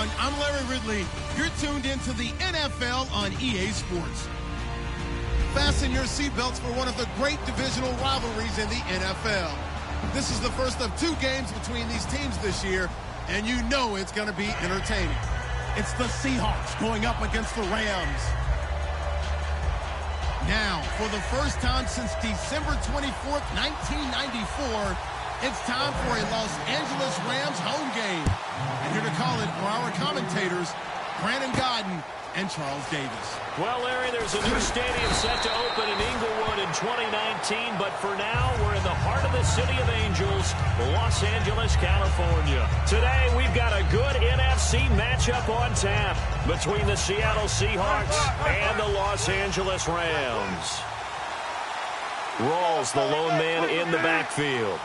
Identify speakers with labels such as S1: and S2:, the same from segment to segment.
S1: everyone. I'm Larry Ridley. You're tuned into the NFL on EA Sports. Fasten your seatbelts for one of the great divisional rivalries in the NFL. This is the first of 2 games between these teams this year, and you know it's going to be entertaining. It's the Seahawks going up against the Rams. Now, for the first time since December 24th, 1994, it's time for a Los Angeles Rams home game. And here to call it are our commentators, Brandon Godden and Charles Davis.
S2: Well, Larry, there's a new stadium set to open in Inglewood in 2019, but for now, we're in the heart of the City of Angels, Los Angeles, California. Today, we've got a good NFC matchup on tap between the Seattle Seahawks and the Los Angeles Rams. Rawls, the lone man in the backfield.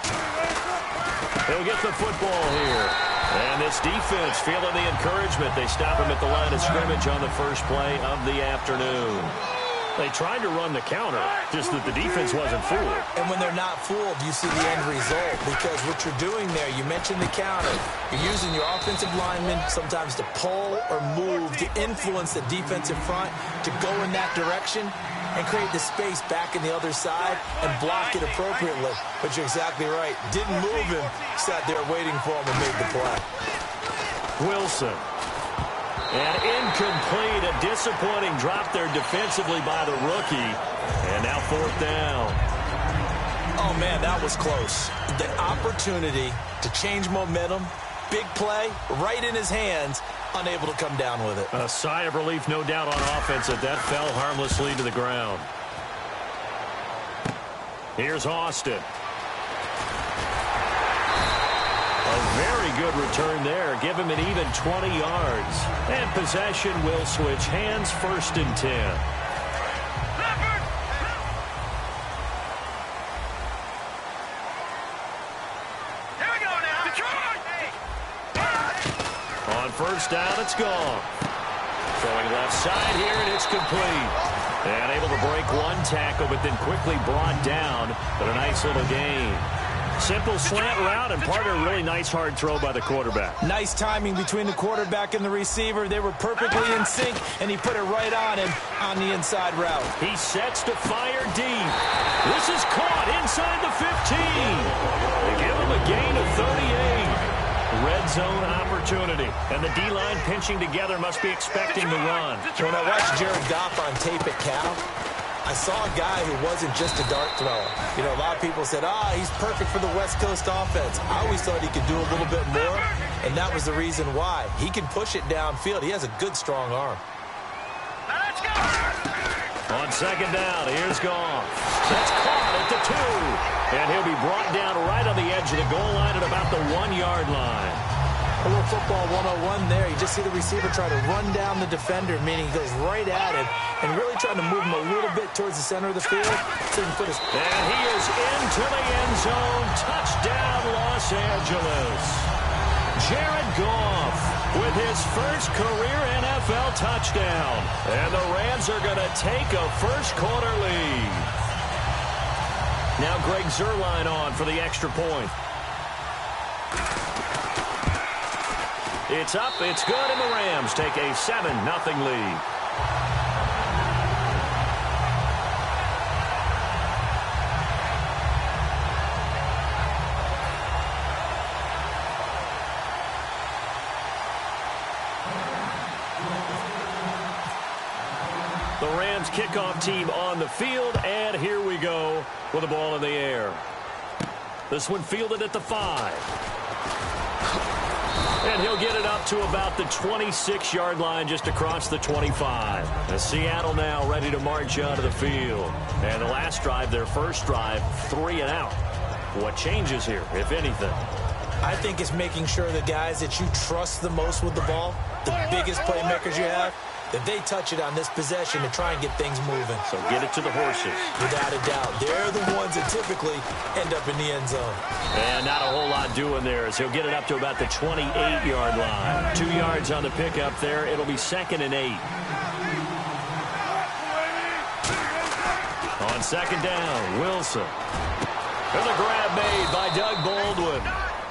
S2: He'll get the football here. And this defense feeling the encouragement. They stop him at the line of scrimmage on the first play of the afternoon. They tried to run the counter, just that the defense wasn't fooled.
S3: And when they're not fooled, you see the end result. Because what you're doing there, you mentioned the counter. You're using your offensive linemen sometimes to pull or move, to influence the defensive front, to go in that direction and create the space back in the other side and block it appropriately. But you're exactly right. Didn't move him. Sat there waiting for him and made the play.
S2: Wilson. And incomplete. A disappointing drop there defensively by the rookie. And now 4th down.
S3: Oh, man, that was close. The opportunity to change momentum, big play, right in his hands, unable to come down with it.
S2: A sigh of relief, no doubt, on offense that fell harmlessly to the ground. Here's Austin. A very good return there. Give him an even 20 yards. And possession will switch hands, 1st and 10. First down, it's gone. Throwing left side here, and it's complete. And able to break one tackle, but then quickly brought down. But a nice little gain. Simple slant route and part of a really nice hard throw by the quarterback.
S3: Nice timing between the quarterback and the receiver. They were perfectly in sync, and he put it right on him on the inside route.
S2: He sets to fire deep. This is caught inside the 15. They give him a gain of 38. Red zone opportunity. And the D-line pinching together must be expecting the run.
S3: When I watched Jared Goff on tape at Cal, I saw a guy who wasn't just a dart thrower. You know, a lot of people said, he's perfect for the West Coast offense. I always thought he could do a little bit more, and that was the reason why. He can push it downfield. He has a good, strong arm.
S2: Let's go! On 2nd down, here's Goff. That's caught at the 2. And he'll be brought down right on the edge of the goal line at about the 1-yard line.
S3: A little football 101 there. You just see the receiver try to run down the defender, meaning he goes right at him, and really trying to move him a little bit towards the center of the field so he can put his...
S2: And he is into the end zone. Touchdown, Los Angeles. Jared Goff with his first career NFL touchdown. And the Rams are going to take a first-quarter lead. Now Greg Zuerlein on for the extra point. It's up, it's good, and the Rams take a 7-0 lead. The Rams kickoff team on the field, and here we go with the ball in the air. This one fielded at the 5. And he'll get it up to about the 26-yard line just across the 25. And Seattle now ready to march onto the field. And the last drive, their first drive, 3 and out. What changes here, if anything?
S3: I think it's making sure the guys that you trust the most with the ball, the biggest playmakers you have, that they touch it on this possession to try and get things moving.
S2: So get it to the horses.
S3: Without a doubt. They're the ones that typically end up in the end zone.
S2: And not a whole lot doing there as he'll get it up to about the 28-yard line. 2 yards on the pickup there. It'll be 2nd and 8. On 2nd down, Wilson. And the grab made by Doug Baldwin.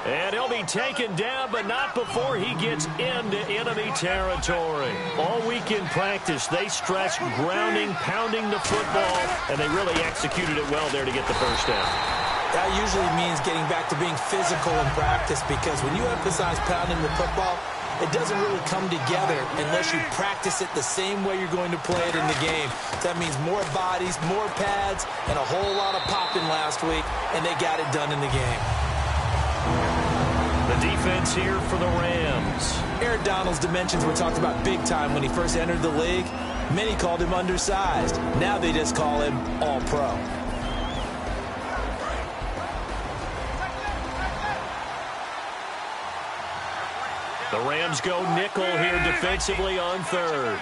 S2: And he'll be taken down, but not before he gets into enemy territory. All week in practice, they stressed grounding, pounding the football, and they really executed it well there to get the first down.
S3: That usually means getting back to being physical in practice, because when you emphasize pounding the football, it doesn't really come together unless you practice it the same way you're going to play it in the game. That means more bodies, more pads, and a whole lot of popping last week, and they got it done in the game.
S2: The defense here for the Rams.
S3: Aaron Donald's dimensions were talked about big time when he first entered the league. Many called him undersized. Now they just call him all-pro.
S2: The Rams go nickel here defensively on third.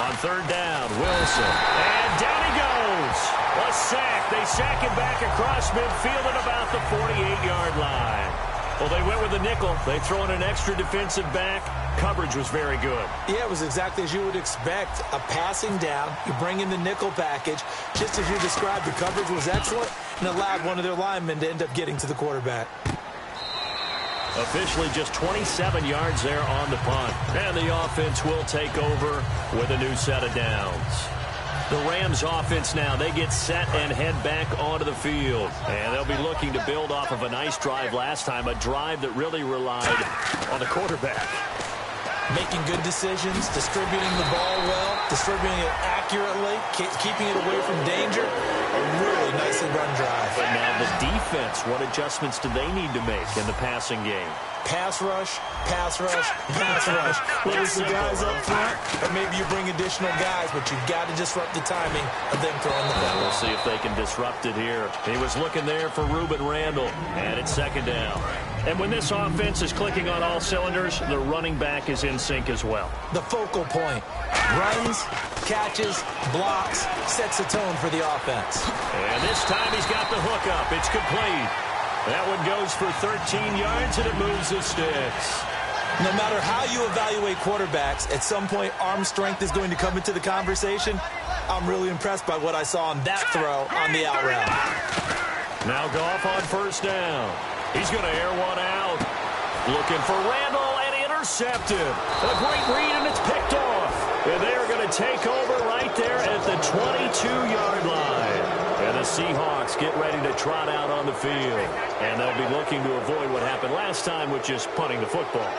S2: On third down, Wilson. And down he goes. A sack. They sack him back across midfield at about the 48-yard line. Well, they went with the nickel. They throw in an extra defensive back. Coverage was very good.
S3: Yeah, it was exactly as you would expect. A passing down. You bring in the nickel package. Just as you described, the coverage was excellent and allowed one of their linemen to end up getting to the quarterback.
S2: Officially just 27 yards there on the punt. And the offense will take over with a new set of downs. The Rams offense now, they get set and head back onto the field. And they'll be looking to build off of a nice drive last time, a drive that really relied on the quarterback.
S3: Making good decisions, distributing the ball well, distributing it accurately, keeping it away from danger. A really nicely run drive.
S2: But now the defense, what adjustments do they need to make in the passing game?
S3: Pass rush, pass rush, pass rush. Whether it's the guys up front, or maybe you bring additional guys, but you've got to disrupt the timing of them throwing the ball.
S2: We'll see if they can disrupt it here. He was looking there for Reuben Randall, and it's second down. And when this offense is clicking on all cylinders, the running back is in sync as well.
S3: The focal point. Runs, catches, blocks, sets the tone for the offense.
S2: And this time he's got the hook up. It's complete. That one goes for 13 yards, and it moves the sticks.
S3: No matter how you evaluate quarterbacks, at some point arm strength is going to come into the conversation. I'm really impressed by what I saw on that throw on the out route.
S2: Now Goff on first down. He's going to air one out. Looking for Randall, and intercepted. A great read, and it's picked off. And they're going to take over right there at the 22-yard line. And the Seahawks get ready to trot out on the field. And they'll be looking to avoid what happened last time, which is punting the football.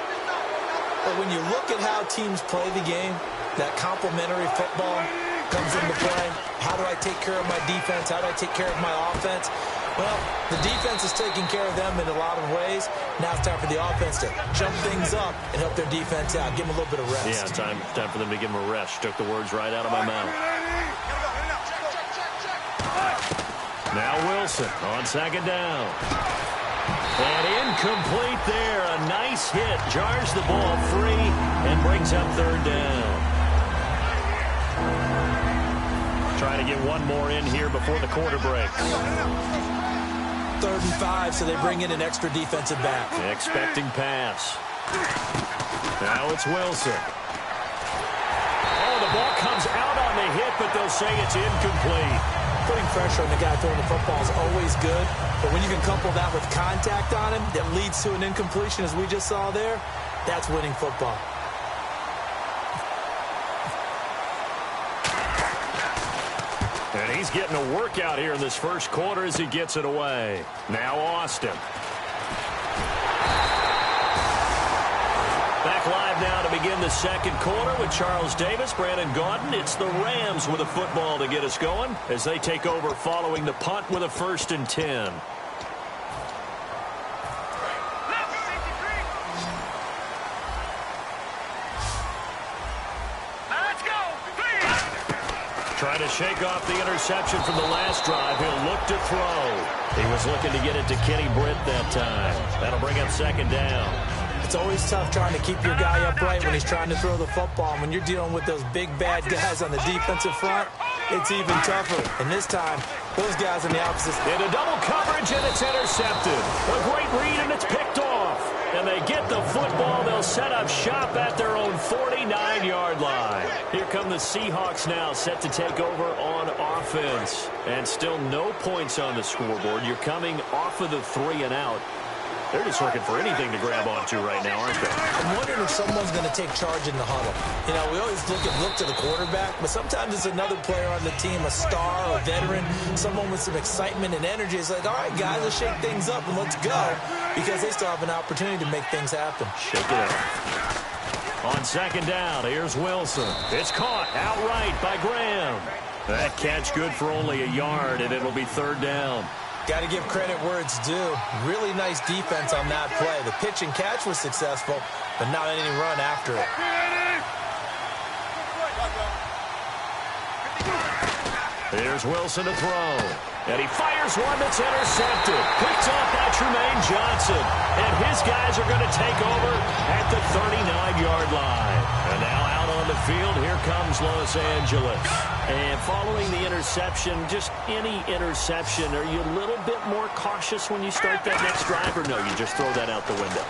S3: But when you look at how teams play the game, that complementary football comes into play. How do I take care of my defense? How do I take care of my offense? Well, the defense is taking care of them in a lot of ways. Now it's time for the offense to jump things up and help their defense out. Give them a little bit of rest.
S2: Yeah, time for them to give them a rest. Took the words right out of my mouth. Now Wilson on second down. And incomplete there. A nice hit. Jars the ball free and brings up third down. Trying to get one more in here before the quarter breaks.
S3: 3rd and 5, so they bring in an extra defensive back.
S2: Expecting pass. Now it's Wilson. Oh, the ball comes out on the hit, but they'll say it's incomplete.
S3: Putting pressure on the guy throwing the football is always good, but when you can couple that with contact on him that leads to an incompletion, as we just saw there, that's winning football.
S2: And he's getting a workout here in this first quarter as he gets it away. Now Austin. Back live now to begin the second quarter with Charles Davis, Brandon Gaudin. It's the Rams with a football to get us going as they take over following the punt with a 1st and 10. Trying to shake off the interception from the last drive. He'll look to throw. He was looking to get it to Kenny Britt that time. That'll bring up second down.
S3: It's always tough trying to keep your guy upright when he's trying to throw the football. And when you're dealing with those big, bad guys on the defensive front, it's even tougher. And this time, those guys on the opposite.
S2: Into double coverage, and it's intercepted. A great read, and it's picked off. And they get the football. They'll set up shop at their own 49-yard line. Here come the Seahawks now, set to take over on offense. And still no points on the scoreboard. You're coming off of the 3-and-out. They're just looking for anything to grab onto right now, aren't they?
S3: I'm wondering if someone's going to take charge in the huddle. You know, we always look to the quarterback, but sometimes it's another player on the team, a star, a veteran, someone with some excitement and energy. It's like, all right, guys, let's shake things up and let's go, because they still have an opportunity to make things happen.
S2: Shake it up. On second down, here's Wilson. It's caught outright by Graham. That catch good for only a yard, and it'll be third down.
S3: Got to give credit where it's due. Really nice defense on that play. The pitch and catch was successful, but not any run after it.
S2: Here's Wilson to throw. And he fires one that's intercepted. Picked off by Tremaine Johnson. And his guys are going to take over at the 39-yard line. And now out on the field, here comes Los Angeles. And following the interception, just any interception, are you a little bit more cautious when you start that next drive, or no, you just throw that out the window?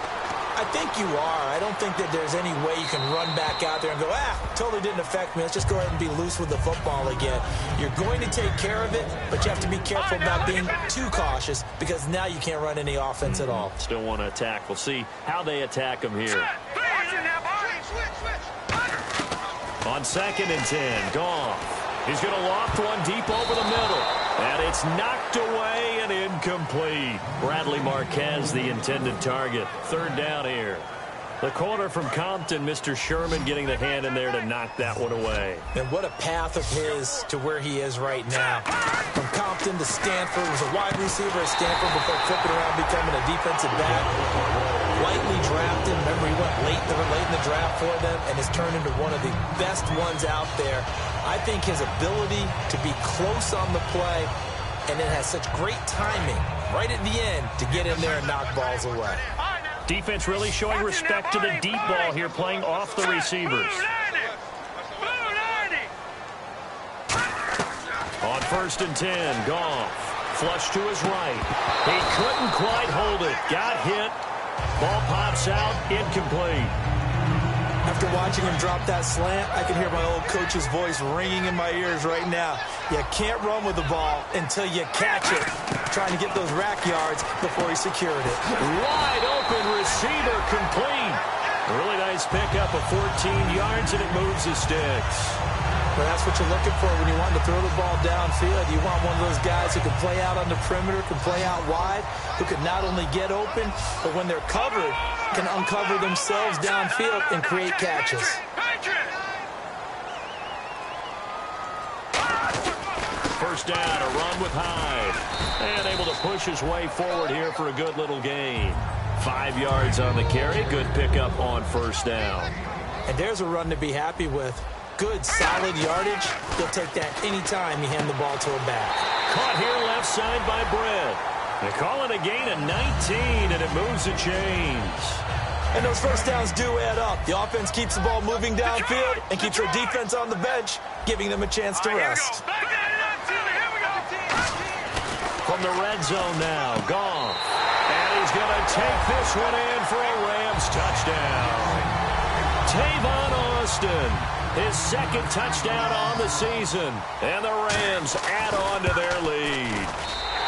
S3: I think you are. I don't think that there's any way you can run back out there and go, totally didn't affect me. Let's just go ahead and be loose with the football again. You're going to take care of it, but you have to be careful about being too cautious, because now you can't run any offense at all.
S2: Still want to attack. We'll see how they attack them here. On second and 10, Goff. He's going to loft one deep over the middle. And it's knocked away and incomplete. Bradley Marquez, the intended target. Third down here. The corner from Compton, Mr. Sherman, getting the hand in there to knock that one away.
S3: And what a path of his to where he is right now. From Compton to Stanford, was a wide receiver at Stanford before flipping around, becoming a defensive back. Lightly drafted. Remember, he went late in the draft for them and has turned into one of the best ones out there. I think his ability to be close on the play and then has such great timing right at the end to get in there and knock balls away.
S2: Defense really showing respect to the deep ball here, playing off the receivers. On first and 10, Goff. Flush to his right. He couldn't quite hold it. Got hit. Ball pops out. Incomplete.
S3: After watching him drop that slant, I can hear my old coach's voice ringing in my ears right now. You can't run with the ball until you catch it. Trying to get those rack yards before he secured it.
S2: Wide open receiver, complete. A really nice pickup of 14 yards, and it moves the sticks.
S3: Well, that's what you're looking for when you want to throw the ball downfield. You want one of those guys who can play out on the perimeter, can play out wide, who can not only get open, but when they're covered, can uncover themselves downfield and create catches.
S2: First down, a run with Hyde. And able to push his way forward here for a good little gain. 5 yards on the carry. Good pickup on first down.
S3: And there's a run to be happy with. Good, solid yardage. He'll take that anytime you hand the ball to a back.
S2: Caught here left side by Brett. They call it a gain of 19, and it moves the chains.
S3: And those first downs do add up. The offense keeps the ball moving downfield and keeps their defense on the bench, giving them a chance to rest.
S2: From the red zone now, Goff. And he's going to take this one in for a Rams touchdown. Tavon Austin, his second touchdown on the season. And the Rams add on to their lead.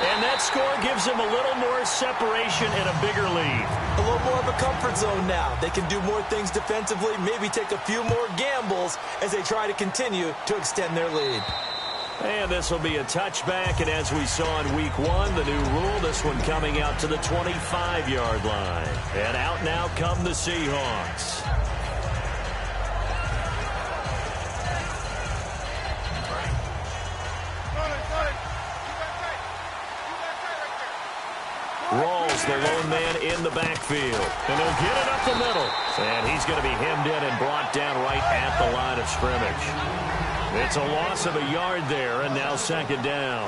S2: And that score gives them a little more separation and a bigger lead.
S3: A little more of a comfort zone now. They can do more things defensively, maybe take a few more gambles as they try to continue to extend their lead.
S2: And this will be a touchback, and as we saw in week 1, the new rule, this one coming out to the 25-yard line. And out now come the Seahawks. Rawls, the lone man in the backfield. And he'll get it up the middle. And he's going to be hemmed in and brought down right at the line of scrimmage. It's a loss of a yard there, and now second down.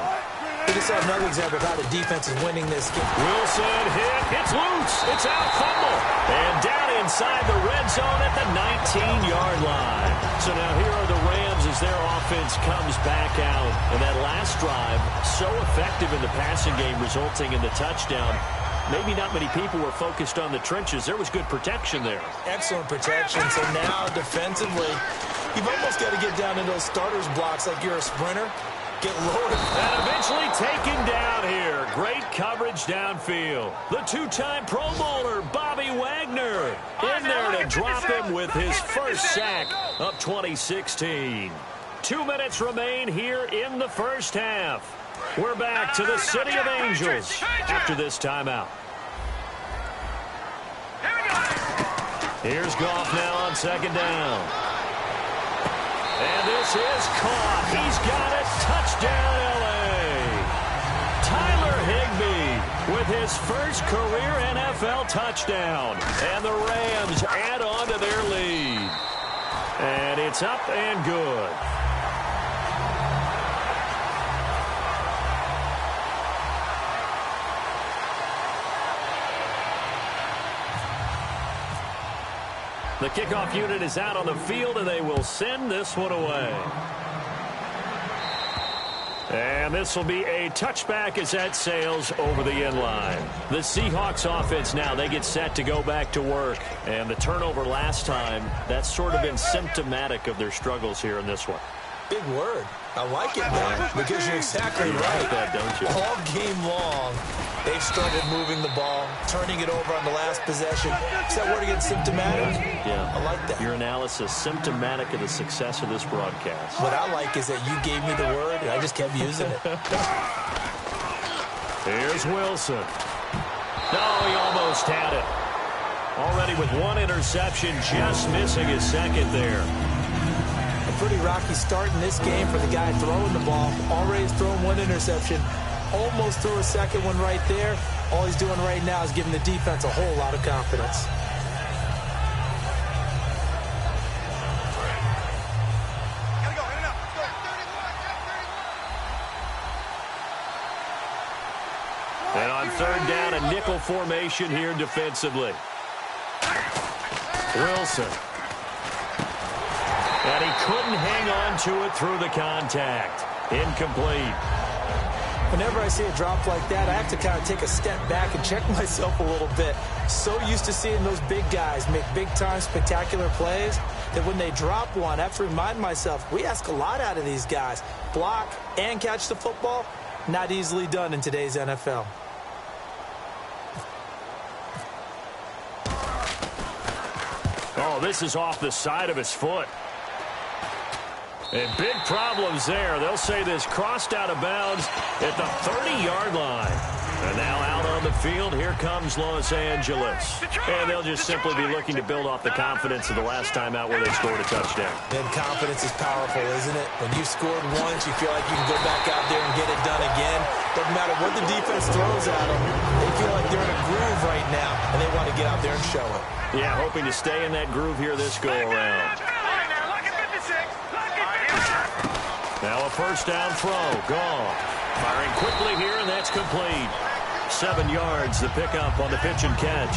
S3: We just saw another example of how the defense is winning this game.
S2: Wilson hit. It's loose. It's out, fumble. And down inside the red zone at the 19-yard line. So now here are the Rams as their offense comes back out. And that last drive, so effective in the passing game, resulting in the touchdown. maybe not many people were focused on the trenches. There was good protection there.
S3: Excellent protection. So now defensively, you've almost got to get down in those starters blocks like you're a sprinter. Get lower.
S2: And eventually taken down here. Great coverage downfield. The two-time Pro Bowler, Bobby Wagner, in there to drop him with his first sack of 2016. 2 minutes remain here in the first half. We're back to the City of Angels after this timeout. Here's Goff now on second down. And this is caught. He's got it. Touchdown, L.A. Tyler Higbee with his first career NFL touchdown. And the Rams add on to their lead. And it's up and good. The kickoff unit is out on the field, and they will send this one away. And this will be a touchback as that sails over the end line. The Seahawks offense now, they get set to go back to work. And the turnover last time, that's sort of been symptomatic of their struggles here in this one.
S3: Big word. I like it, man, because you're exactly right.
S2: That, don't you?
S3: All game long, they've struggled moving the ball, turning it over on the last possession. Is that word again, symptomatic?
S2: Yeah.
S3: I like that.
S2: Your analysis, symptomatic of the success of this broadcast.
S3: What I like is that you gave me the word, and I just kept using it.
S2: Here's Wilson. No, he almost had it. Already with one interception, just missing his second there.
S3: Pretty rocky start in this game for the guy throwing the ball. Already thrown one interception. Almost threw a second one right there. All he's doing right now is giving the defense a whole lot of confidence.
S2: And on third down, a nickel formation here defensively. Wilson. And he couldn't hang on to it through the contact. Incomplete.
S3: Whenever I see a drop like that, I have to kind of take a step back and check myself a little bit. So used to seeing those big guys make big-time spectacular plays that when they drop one, I have to remind myself, we ask a lot out of these guys. Block and catch the football, not easily done in today's NFL.
S2: Oh, this is off the side of his foot. And big problems there. They'll say this crossed out of bounds at the 30-yard line. And now out on the field, here comes Los Angeles. And they'll just simply be looking to build off the confidence of the last time out where they scored a touchdown.
S3: Then confidence is powerful, isn't it? When you've scored once, you feel like you can go back out there and get it done again. Doesn't matter what the defense throws at them. They feel like they're in a groove right now, and they want to get out there and show it.
S2: Yeah, hoping to stay in that groove here this go-around. Now a first down throw. Goff firing quickly here, and that's complete. 7 yards, the pickup on the pitch and catch.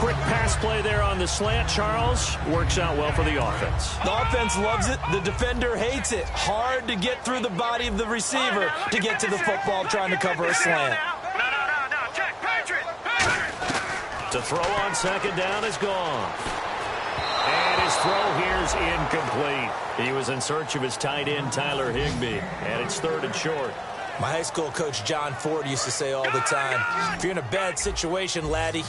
S2: Quick pass play there on the slant, Charles. Works out well for the offense.
S3: The offense loves it. The defender hates it. Hard to get through the body of the receiver to get to the football trying to cover a slant.
S2: To throw on second down is Goff. And his throw here's incomplete. He was in search of his tight end, Tyler Higbee. And it's third and short.
S3: My high school coach, John Ford, used to say all the time, if you're in a bad situation, laddie,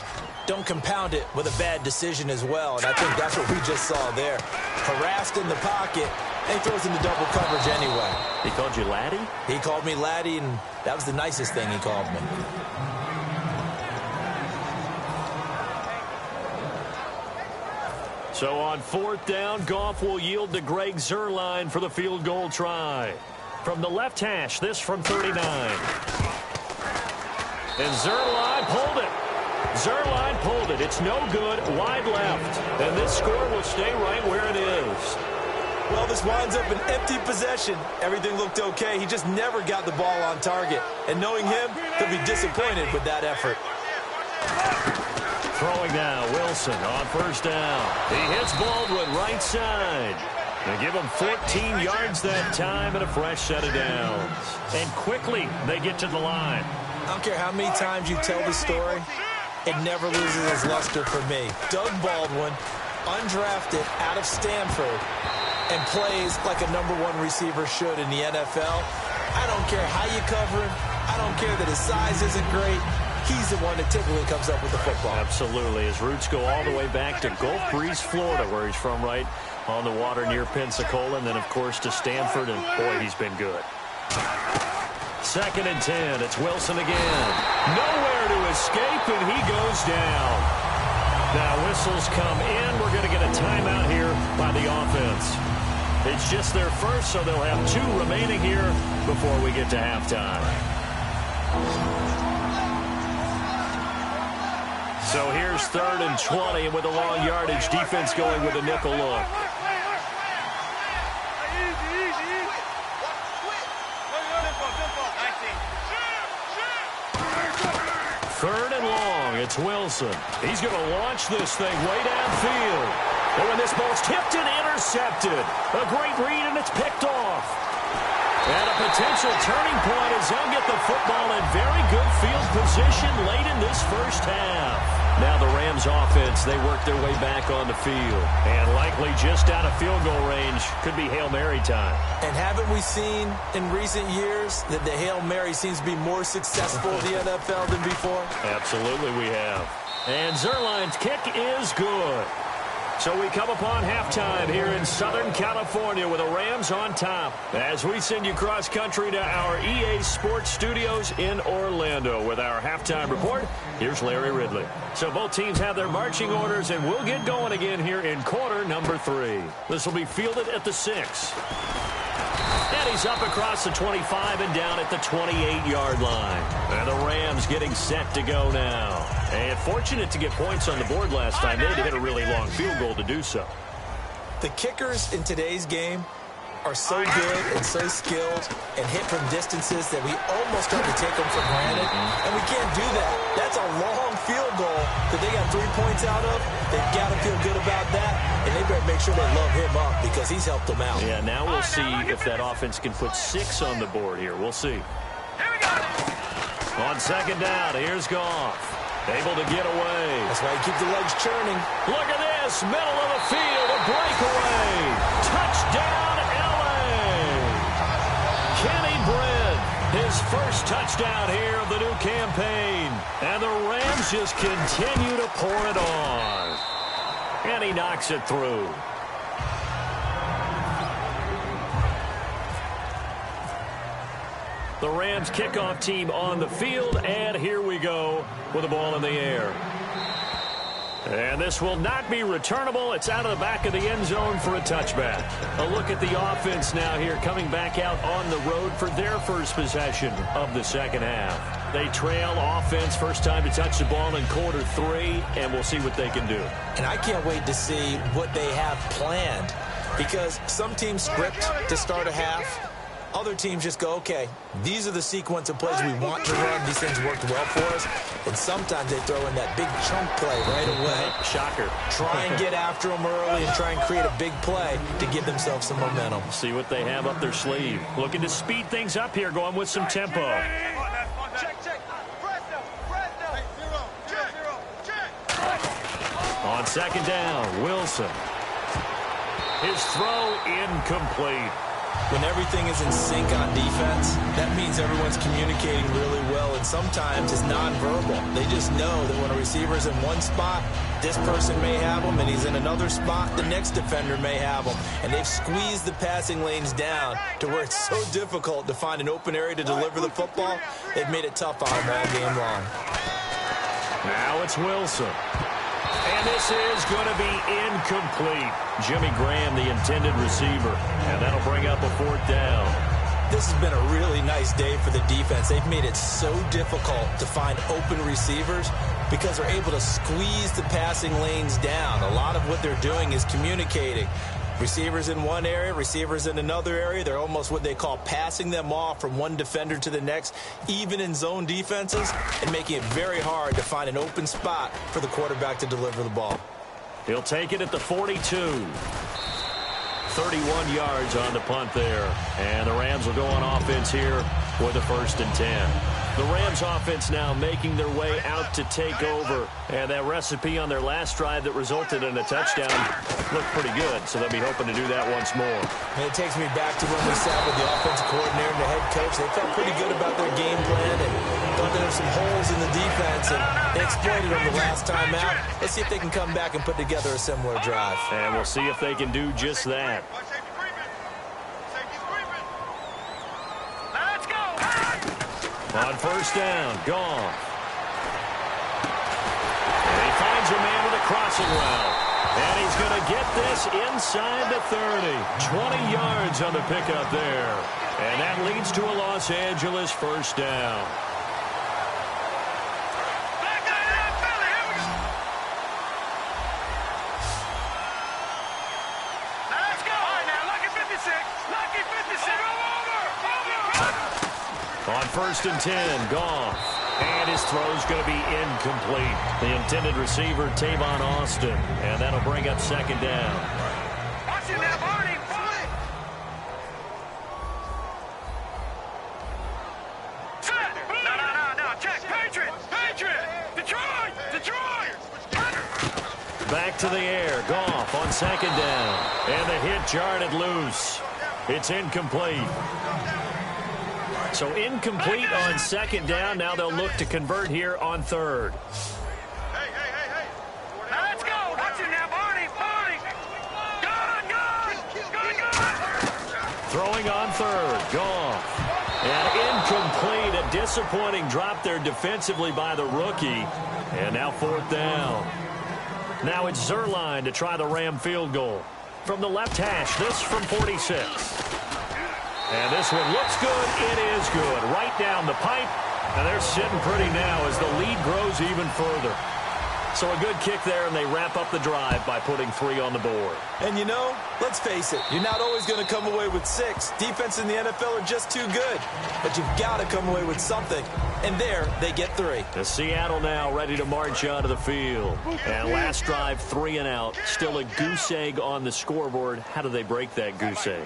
S3: don't compound it with a bad decision as well. And I think that's what we just saw there. Harassed in the pocket, and he throws into double coverage anyway.
S2: He called you laddie?
S3: He called me laddie, and that was the nicest thing he called me.
S2: So on fourth down, Goff will yield to Greg Zuerlein for the field goal try. From the left hash, this from 39. And Zuerlein pulled it. Zuerlein pulled it. It's no good. Wide left. And this score will stay right where it is.
S3: Well, this winds up an empty possession. Everything looked okay. He just never got the ball on target. And knowing him, he'll be disappointed with that effort.
S2: Throwing now, Wilson on first down. He hits Baldwin right side. They give him 14 yards that time and a fresh set of downs. And quickly they get to the line.
S3: I don't care how many times you tell the story, it never loses its luster for me. Doug Baldwin, undrafted out of Stanford, and plays like a #1 receiver should in the NFL. I don't care how you cover him. I don't care that his size isn't great. He's the one that typically comes up with the football.
S2: Absolutely. His roots go all the way back to Gulf Breeze, Florida, where he's from, right on the water near Pensacola, and then, of course, to Stanford, and, boy, he's been good. 2nd and 10. It's Wilson again. Nowhere to escape, and he goes down. Now, whistles come in. We're going to get a timeout here by the offense. It's just their first, so they'll have 2 remaining here before we get to halftime. So here's 3rd and 20, and with a long yardage, defense going with a nickel look. 3rd and long, it's Wilson. He's going to launch this thing way downfield. And when this ball's tipped and intercepted, a great read, and it's picked off. And a potential turning point as he'll get the football in very good field position late in this first half. Now the Rams offense, they work their way back on the field. And likely just out of field goal range, could be Hail Mary time.
S3: And haven't we seen in recent years that the Hail Mary seems to be more successful in the NFL than before?
S2: Absolutely we have. And Zerline's kick is good. So we come upon halftime here in Southern California with the Rams on top as we send you cross-country to our EA Sports Studios in Orlando with our halftime report. Here's Larry Ridley. So both teams have their marching orders, and we'll get going again here in quarter number 3. This will be fielded at the 6. And he's up across the 25 and down at the 28-yard line. And the Rams getting set to go now. And fortunate to get points on the board last time. They had to hit a really long field goal to do so.
S3: The kickers in today's game are so good and so skilled and hit from distances that we almost start to take them for granted. And we can't do that. That's a long field goal that they got 3 points out of. They've got to feel good about that. And they better make sure they love him up because he's helped them out.
S2: Yeah, now we'll see if that offense can put 6 on the board here. We'll see. On 2nd down, here's Goff. Able to get away.
S3: That's why you keep the legs churning.
S2: Look at this. Middle of the field. A breakaway. Touchdown, L.A. Kenny Britt. His first touchdown here of the new campaign. And the Rams just continue to pour it on. And he knocks it through. The Rams kickoff team on the field, and here we go with the ball in the air. And this will not be returnable. It's out of the back of the end zone for a touchback. A look at the offense now here coming back out on the road for their first possession of the second half. They trail offense, first time to touch the ball in quarter 3, and we'll see what they can do.
S3: And I can't wait to see what they have planned because some teams script to start a half. Other teams just go, okay, these are the sequence of plays we want to run. These things worked well for us. And sometimes they throw in that big chunk play right away.
S2: Shocker.
S3: Try and get after them early and try and create a big play to give themselves some momentum.
S2: See what they have up their sleeve. Looking to speed things up here, going with some tempo. On 2nd down, Wilson. His throw incomplete.
S3: When everything is in sync on defense, that means everyone's communicating really well, and sometimes it's nonverbal. They just know that when a receiver's in one spot, this person may have him, and he's in another spot, the next defender may have him. And they've squeezed the passing lanes down to where it's so difficult to find an open area to deliver the football. They've made it tough on them all game long.
S2: Now it's Wilson. And this is going to be incomplete. Jimmy Graham, the intended receiver. And that'll bring up a 4th down.
S3: This has been a really nice day for the defense. They've made it so difficult to find open receivers because they're able to squeeze the passing lanes down. A lot of what they're doing is communicating. Receivers in one area, receivers in another area. They're almost what they call passing them off from one defender to the next, even in zone defenses, and making it very hard to find an open spot for the quarterback to deliver the ball.
S2: He'll take it at the 42. 31 yards on the punt there. And the Rams will go on offense here with a 1st and 10. The Rams offense now making their way out to take over. And that recipe on their last drive that resulted in a touchdown looked pretty good, so they'll be hoping to do that once more.
S3: And it takes me back to when we sat with the offensive coordinator and the head coach. They felt pretty good about their game plan and thought there were some holes in the defense, and they exploited them the last time out. Let's see if they can come back and put together a similar drive.
S2: And we'll see if they can do just that.
S4: Let's go!
S2: On first down, Goff. And he finds a man with a crossing route. And he's going to get this inside the 30. 20 yards on the pickup there. And that leads to a Los Angeles first down.
S4: Let's go! All right, now, lucky 56. Lucky 56. Over.
S2: On first and 10, Goff. And his throw's going to be incomplete. The intended receiver, Tavon Austin. And that'll bring up second down.
S4: Watch it now, Barney. No. Check. Patriot. Detroit.
S2: Back to the air. Goff on second down. And the hit jarred it loose. It's incomplete. So incomplete on second down. Now they'll look to convert here on third.
S4: Hey. Now let's go. Watch it now, Barney. Gun.
S2: Throwing on third. Goff. And incomplete. A disappointing drop there defensively by the rookie. And now fourth down. Now it's Zerline to try the Ram field goal. From the left hash, this from 46. And this one looks good. It is good. Right down the pipe. And they're sitting pretty now as the lead grows even further. So a good kick there, and they wrap up the drive by putting 3 on the board.
S3: And you know, let's face it, you're not always going to come away with 6. Defense in the NFL are just too good. But you've got to come away with something. And there, they get 3.
S2: The Seattle now ready to march onto the field. And last drive, 3 and out. Still a goose egg on the scoreboard. How do they break that goose egg?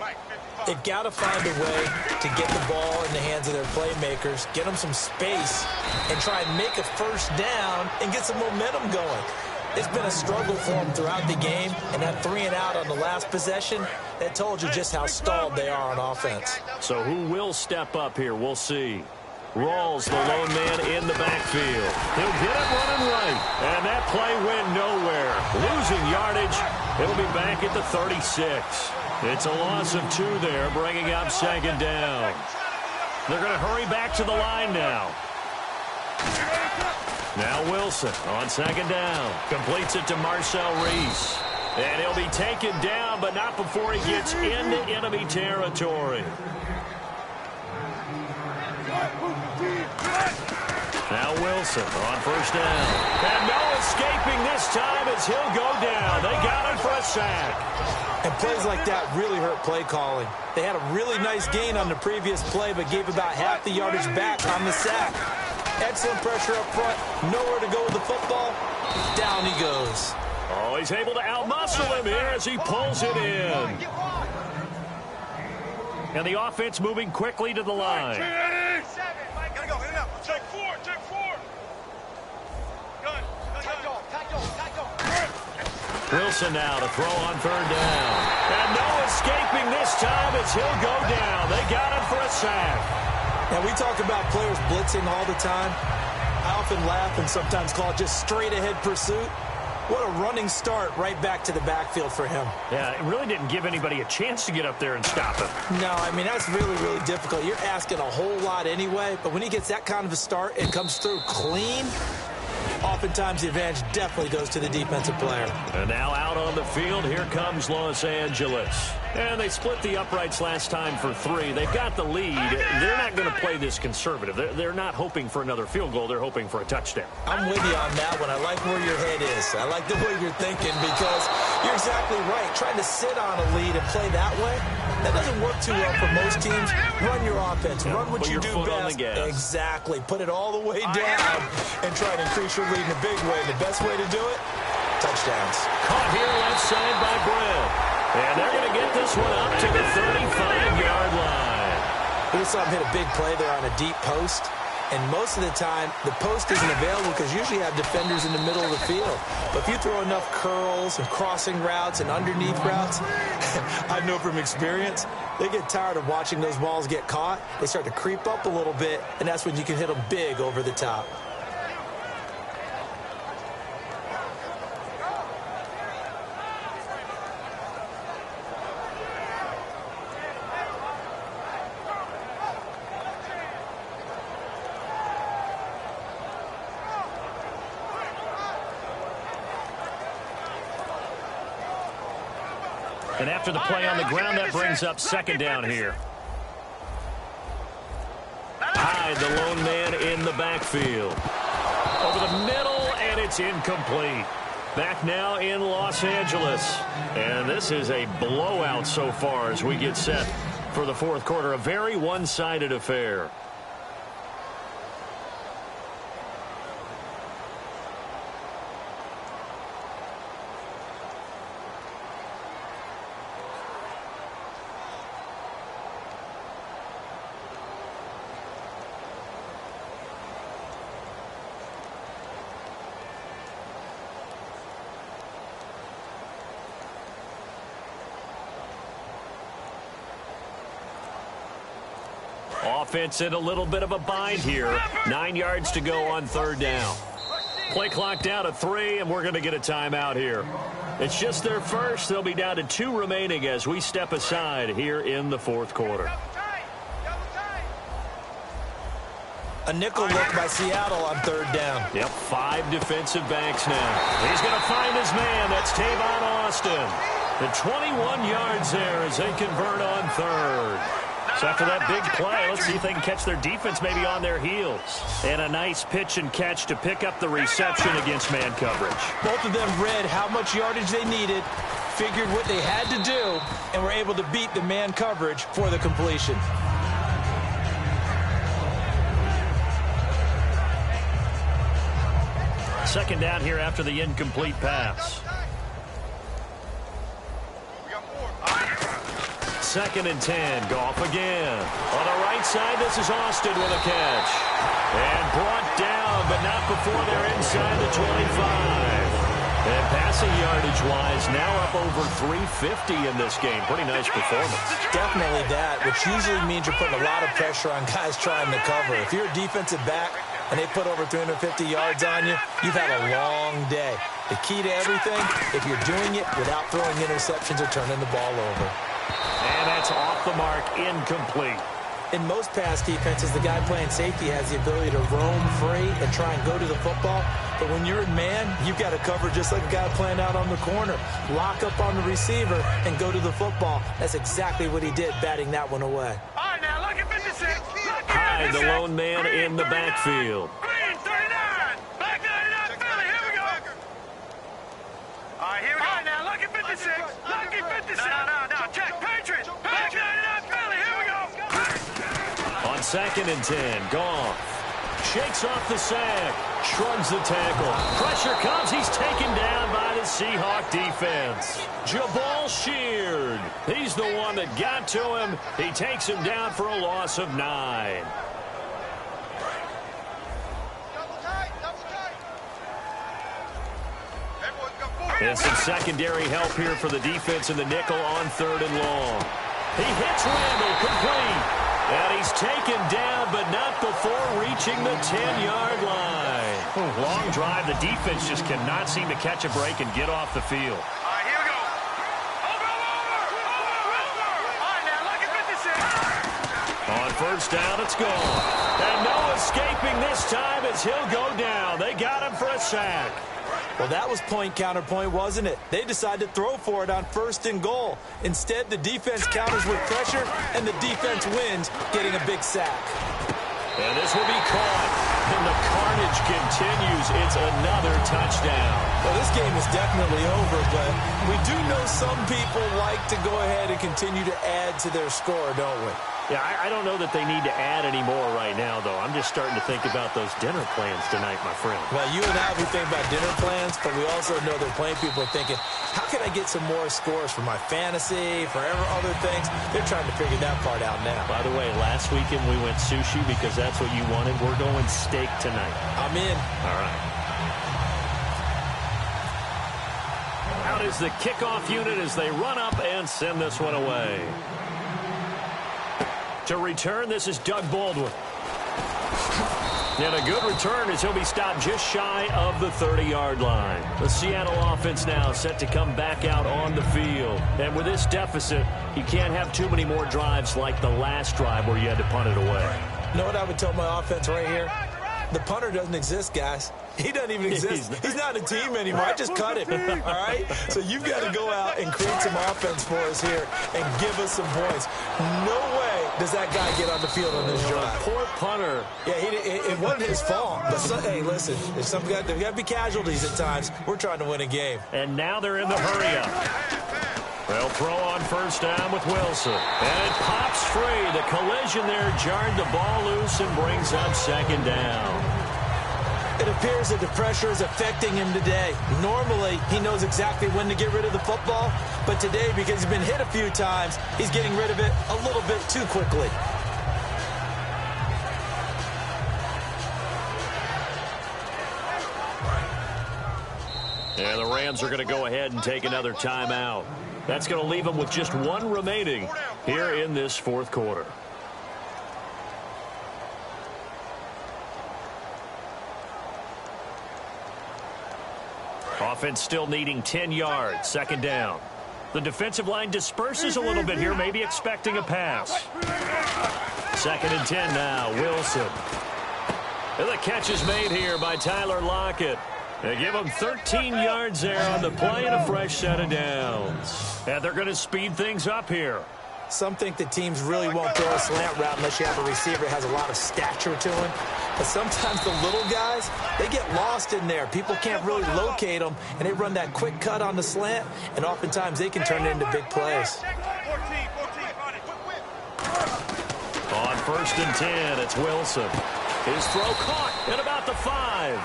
S3: They've got to find a way to get the ball in the hands of their playmakers, get them some space, and try and make a first down and get some momentum going. It's been a struggle for them throughout the game, and that 3 and out on the last possession, that told you just how stalled they are on offense.
S2: So who will step up here? We'll see. Rawls, the lone man in the backfield. He'll get it running right. And that play went nowhere. Losing yardage. It'll be back at the 36. It's a loss of 2 there, bringing up second down. They're going to hurry back to the line now. Now Wilson on second down. Completes it to Marcel Reese. And he'll be taken down, but not before he gets into enemy territory. Now Wilson on first down. And no escaping this time as he'll go down. They got him for a sack.
S3: And plays like that really hurt play calling. They had a really nice gain on the previous play, but gave about half the yardage back on the sack. Excellent pressure up front. Nowhere to go with the football. Down he goes.
S2: Oh, he's able to outmuscle him here as he pulls it in. And the offense moving quickly to the line.
S4: Gotta go. Take 4. Gun.
S2: Wilson now to throw on third down. And no escaping this time as he'll go down. They got him for a sack.
S3: Now, we talk about players blitzing all the time. I often laugh and sometimes call it just straight-ahead pursuit. What a running start right back to the backfield for him.
S2: Yeah, it really didn't give anybody a chance to get up there and stop him.
S3: No, I mean, that's really, really difficult. You're asking a whole lot anyway, but when he gets that kind of a start and comes through clean, oftentimes the advantage definitely goes to the defensive player.
S2: And now out on the field, here comes Los Angeles. And they split the uprights last time for 3. They've got the lead. They're not going to play this conservative. They're not hoping for another field goal. They're hoping for a touchdown.
S3: I'm with you on that one. I like where your head is. I like the way you're thinking because you're exactly right. Trying to sit on a lead and play that way, that doesn't work too well for most teams. Run your offense. Run what you do best. Exactly. Put it all the way down and try to increase your lead in a big way. The best way to do it, touchdowns.
S2: Caught here left side by Brett. And they're going to get this one up to the 35-yard line.
S3: We saw him hit a big play there on a deep post. And most of the time, the post isn't available because usually you have defenders in the middle of the field. But if you throw enough curls and crossing routes and underneath routes, I know from experience, they get tired of watching those balls get caught. They start to creep up a little bit, and that's when you can hit them big over the top.
S2: And after the play on the ground, that brings up second down here. Hyde, the lone man in the backfield. Over the middle, and it's incomplete. Back now in Los Angeles. And this is a blowout so far as we get set for the fourth quarter. A very one-sided affair. Offense in a little bit of a bind here. 9 yards to go on third down. Play clock down to 3, and we're going to get a timeout here. It's just their first. They'll be down to 2 remaining as we step aside here in the fourth quarter.
S3: A nickel look by Seattle on third down.
S2: Yep, 5 defensive backs now. He's going to find his man. That's Tavon Austin. The 21 yards there as they convert on third. So after that big play, let's see if they can catch their defense maybe on their heels. And a nice pitch and catch to pick up the reception against man coverage.
S3: Both of them read how much yardage they needed, figured what they had to do, and were able to beat the man coverage for the completion.
S2: Second down here after the incomplete pass. Second and 10. Goff again. On the right side, this is Austin with a catch. And brought down, but not before they're inside the 25. And passing yardage-wise, now up over 350 in this game. Pretty nice performance.
S3: Definitely that, which usually means you're putting a lot of pressure on guys trying to cover. If you're a defensive back and they put over 350 yards on you, you've had a long day. The key to everything, if you're doing it without throwing interceptions or turning the ball over.
S2: And that's off the mark, incomplete.
S3: In most pass defenses, the guy playing safety has the ability to roam free and try and go to the football. But when you're in man, you've got to cover just like a guy playing out on the corner. Lock up on the receiver and go to the football. That's exactly what he did, batting that one away.
S4: All right, now, look at 56.
S2: Hyde, the lone man in the backfield.
S4: Green, 39. Back 99, Philly. Here we go. All right, here we go. All right, now, look at 56. Look at 56. No. Check. Patriots. Back 99, Philly. Here we go.
S2: On second and 10, Goff shakes off the sack, shrugs the tackle. Pressure comes. He's taken down by the Seahawk defense. Jabal Sheard. He's the one that got to him. He takes him down for a loss of 9. And some secondary help here for the defense in the nickel on third and long. He hits Randall, complete. And he's taken down, but not before reaching the 10-yard line. Long drive. The defense just cannot seem to catch a break and get off the field.
S4: All right, here we go. Over. All right, now, look at 56.
S2: On first down, it's gone. And no escaping this time as he'll go down. They got him for a sack.
S3: Well, that was point counterpoint, wasn't it? They decided to throw for it on first and goal. Instead, the defense counters with pressure, and the defense wins, getting a big sack.
S2: And this will be caught. And the carnage continues. It's another touchdown.
S3: Well, this game is definitely over, but we do know some people like to go ahead and continue to add to their score, don't we?
S2: Yeah, I don't know that they need to add any more right now, though. I'm just starting to think about those dinner plans tonight, my friend.
S3: Well, you and I, we think about dinner plans, but we also know they're playing people are thinking, how can I get some more scores for my fantasy, for other things? They're trying to figure that part out now.
S2: By the way, last weekend we went sushi because that's what you wanted. We're going steak tonight.
S3: I'm in.
S2: All right. Out is the kickoff unit as they run up and send this one away. To return, this is Doug Baldwin. And a good return as he'll be stopped just shy of the 30-yard line. The Seattle offense now set to come back out on the field. And with this deficit, you can't have too many more drives like the last drive where you had to punt it away.
S3: You know what I would tell my offense right here? The punter doesn't exist, guys. He doesn't even exist. He's not a team anymore. I just cut him, all right? So you've got to go out and create some offense for us here and give us some points. No way does that guy get on the field on this drive.
S2: Poor punter.
S3: Yeah, it wasn't his fault. But hey, listen, there's got to be casualties at times. We're trying to win a game.
S2: And now they're in the hurry-up. They'll throw on first down with Wilson. And it pops free. The collision there jarred the ball loose and brings up second down.
S3: It appears that the pressure is affecting him today. Normally, he knows exactly when to get rid of the football, but today, because he's been hit a few times, he's getting rid of it a little bit too quickly.
S2: And the Rams are going to go ahead and take another timeout. That's going to leave them with just one remaining here in this fourth quarter. Offense still needing 10 yards, second down. The defensive line disperses a little bit here, maybe expecting a pass. Second and 10 now, Wilson. And the catch is made here by Tyler Lockett. They give him 13 yards there on the play and a fresh set of downs. And they're going to speed things up here.
S3: Some think that teams really won't throw a slant route unless you have a receiver that has a lot of stature to him. But sometimes the little guys, they get lost in there. People can't really locate them, and they run that quick cut on the slant, and oftentimes they can turn it into big plays.
S2: On first and 10, it's Wilson. His throw caught at about the 5.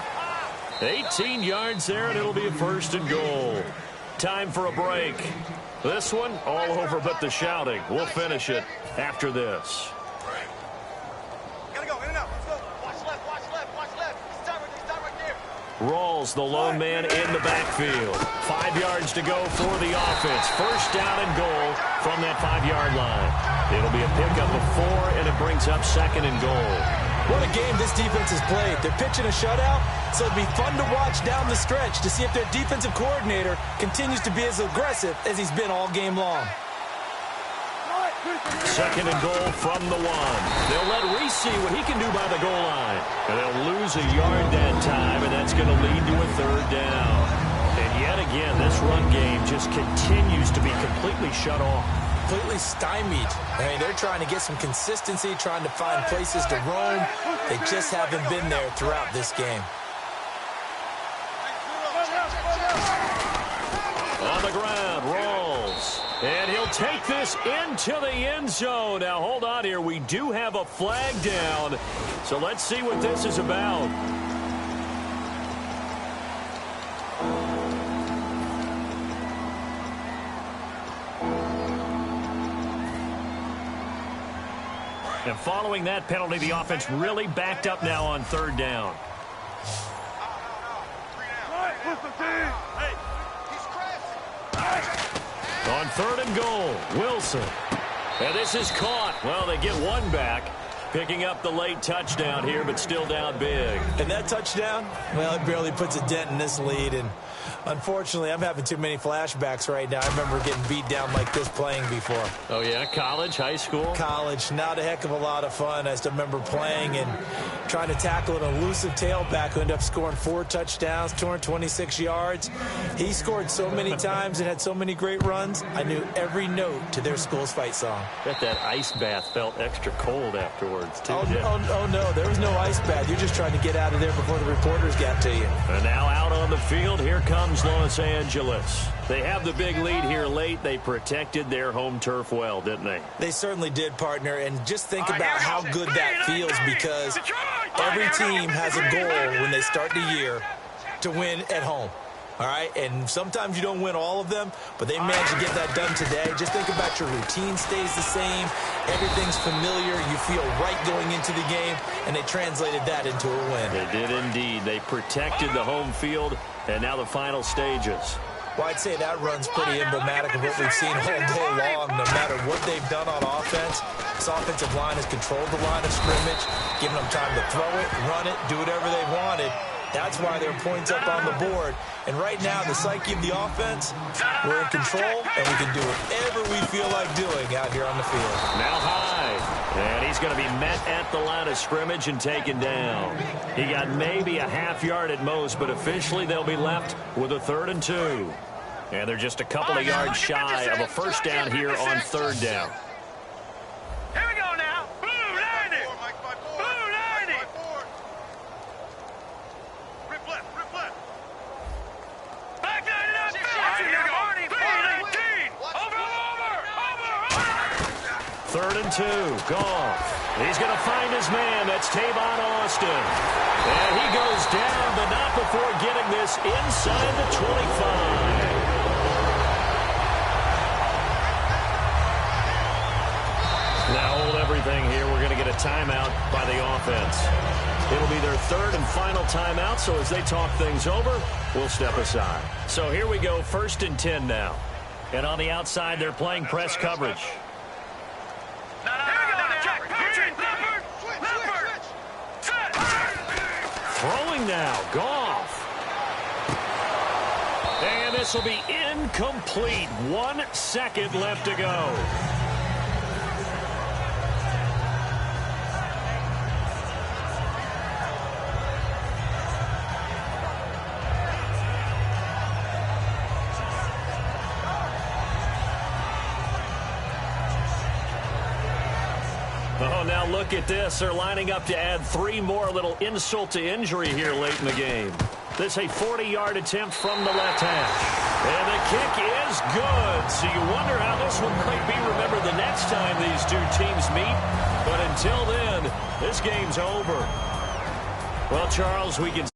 S2: 18 yards there, and it'll be a first and goal. Time for a break. This one, all over but the shouting. We'll finish it after this.
S4: Gotta go, in and out. Let's go. Watch left, watch left, watch left. Start right there.
S2: Rawls, the lone man in the backfield. 5 yards to go for the offense. First down and goal from that 5-yard line. It'll be a pickup of 4, and it brings up second and goal.
S3: What a game this defense has played. They're pitching a shutout, so it'll be fun to watch down the stretch to see if their defensive coordinator continues to be as aggressive as he's been all game long.
S2: Second and goal from the 1. They'll let Reese see what he can do by the goal line. And they'll lose a yard that time, and that's going to lead to a third down. And yet again, this run game just continues to be completely shut off.
S3: Completely stymied. I mean, they're trying to get some consistency, trying to find places to roam. They just haven't been there throughout this game.
S2: On the ground, Rawls. And he'll take this into the end zone. Now, hold on here. We do have a flag down. So let's see what this is about. And following that penalty, the offense really backed up now on third down. On third and goal, Wilson. And this is caught. Well, they get one back, picking up the late touchdown here, but still down big.
S3: And that touchdown, well, it barely puts a dent in this lead. And unfortunately, I'm having too many flashbacks right now. I remember getting beat down like this playing before.
S2: Oh, yeah? College, high school?
S3: College. Not a heck of a lot of fun. I still remember playing and trying to tackle an elusive tailback who ended up scoring 4 touchdowns, 226 yards. He scored so many times and had so many great runs. I knew every note to their school's fight song.
S2: Bet that ice bath felt extra cold afterward. boards, too.
S3: Oh, no, there was no ice bath. You're just trying to get out of there before the reporters got to you.
S2: And now out on the field, here comes Los Angeles. They have the big lead here late. They protected their home turf well, didn't they?
S3: They certainly did, partner. And just think about how good that feels, because every team has a goal when they start the year to win at home. All right, and sometimes you don't win all of them, but they managed to get that done today. Just think about your routine stays the same. Everything's familiar. You feel right going into the game, and they translated that into a win.
S2: They did indeed. They protected the home field, and now the final stages.
S3: Well, I'd say that run's pretty emblematic of what we've seen all day long. No matter what they've done on offense, this offensive line has controlled the line of scrimmage, giving them time to throw it, run it, do whatever they wanted. That's why there are points up on the board. And right now, the psyche of the offense, we're in control, and we can do whatever we feel like doing out here on the field.
S2: Now high. And he's going to be met at the line of scrimmage and taken down. He got maybe a half yard at most, but officially they'll be left with a 3rd and 2. And they're just a couple of yards shy of a first down here on 3rd down.
S4: Here we go now. Blue 90. Blue 90. Rip left. Back 99. Here we go. 319. Over.
S2: 3rd and 2. Goff. He's going to find his man. That's Tavon Austin. And he goes down, but not before getting this inside the 25. Now hold everything here. We're going to get a timeout by the offense. It'll be their 3rd and final timeout, so as they talk things over, we'll step aside. So here we go, 1st and 10 now. And on the outside, they're playing press coverage. Throwing now, Goff. And this will be incomplete. 1 second left to go. Oh, now look at this. They're lining up to add 3 more, a little insult to injury here late in the game. This is a 40-yard attempt from the left hash. And the kick is good. So you wonder how this one might be remembered the next time these two teams meet. But until then, this game's over. Well, Charles, we can